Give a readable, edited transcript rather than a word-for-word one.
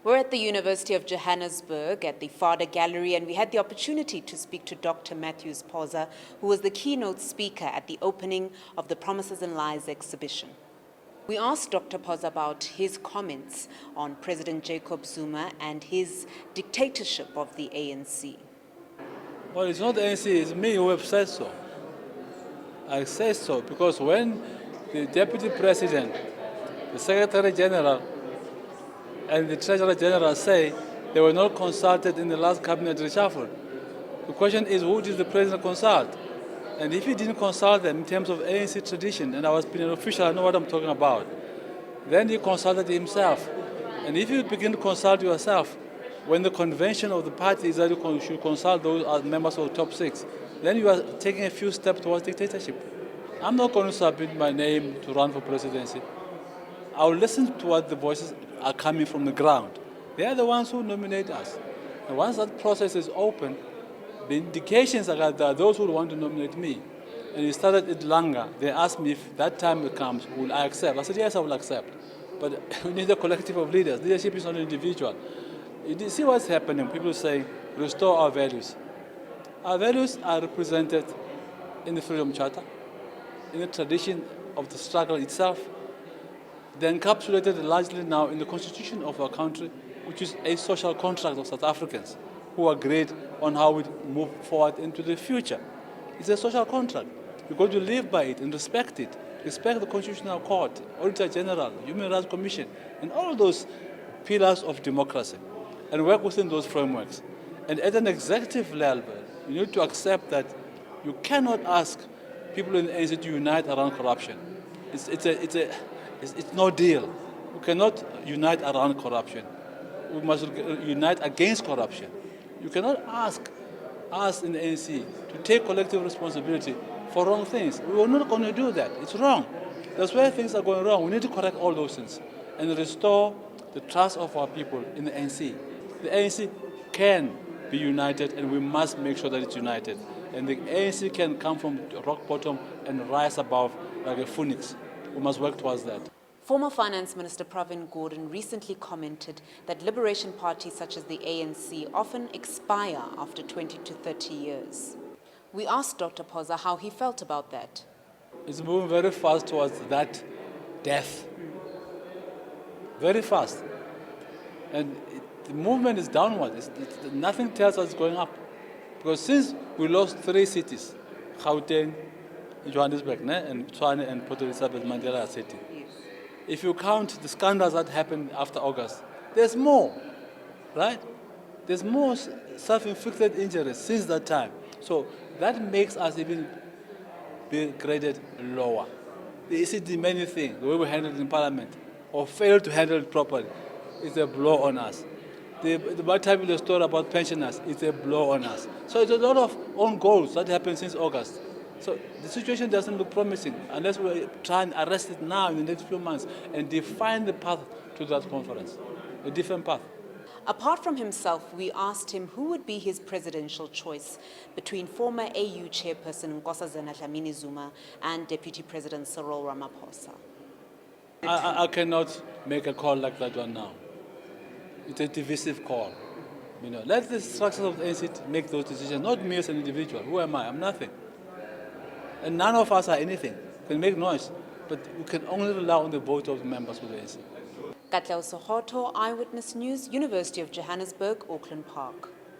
We're at the University of Johannesburg at the Fada Gallery, and we had the opportunity to speak to Dr. Mathews Phosa, who was the keynote speaker at the opening of the Promises and Lies exhibition. We asked Dr. Phosa about his comments on President Jacob Zuma and his dictatorship of the ANC. Well, it's not the ANC, it's me who have said so. I say so because when the Deputy President, the Secretary General, and the Treasurer General say they were not consulted in the last cabinet reshuffle, the question is, who did the President consult? And if he didn't consult them in terms of ANC tradition, and I was being an official, I know what I'm talking about, then he consulted himself. And if you begin to consult yourself, when the convention of the party is that you should consult those as members of the top six, then you are taking a few steps towards dictatorship. I'm not going to submit my name to run for presidency. I'll listen to what the voices are coming from the ground. They are the ones who nominate us. And once that process is open, the indications are that there are those who want to nominate me. And it started at Langa. They asked me if that time comes, will I accept? I said, yes, I will accept. But we need a collective of leaders. Leadership is not individual. You see what's happening? People say, restore our values. Our values are represented in the Freedom Charter, in the tradition of the struggle itself. They're encapsulated largely now in the constitution of our country, which is a social contract of South Africans who agreed on how we move forward into the future. It's a social contract. You've got to live by it and respect it. Respect the Constitutional Court, Auditor General, Human Rights Commission, and all those pillars of democracy, and work within those frameworks. And at an executive level, you need to accept that you cannot ask people in the ANC to unite around corruption. It's no deal. We cannot unite around corruption. We must unite against corruption. You cannot ask us in the ANC to take collective responsibility for wrong things. We are not going to do that. It's wrong. That's where things are going wrong. We need to correct all those things and restore the trust of our people in the ANC. The ANC can be united, and we must make sure that it's united. And the ANC can come from rock bottom and rise above like a phoenix. We must work towards that. Former Finance Minister Pravin Gordhan recently commented that liberation parties such as the ANC often expire after 20 to 30 years. We asked Dr. Phosa how he felt about that. It's moving very fast towards that death. Very fast. And the movement is downward. Nothing tells us it's going up. Because since we lost 3 cities, Gauteng, Johannesburg, and Tshwane and Port Elizabeth, Mandela City. Yes. If you count the scandals that happened after August, there's more, right? There's more self-inflicted injuries since that time. So that makes us even be graded lower. The ECD many things, the way we handle it in Parliament, or fail to handle it properly, is a blow on us. The type of the story about pensioners is a blow on us. So it's a lot of own goals that happened since August. So the situation doesn't look promising unless we try and arrest it now in the next few months and define the path to that conference, a different path. Apart from himself, we asked him who would be his presidential choice between former AU chairperson Nkosazana Dlamini Zuma and Deputy President Cyril Ramaphosa. I cannot make a call like that one now. It's a divisive call. Let the structures of the ANC make those decisions, not me as an individual. Who am I? I'm nothing. And none of us are anything. We can make noise, but we can only rely on the vote of the members of the ANC. Katleo Sohoto, Eyewitness News, University of Johannesburg, Auckland Park.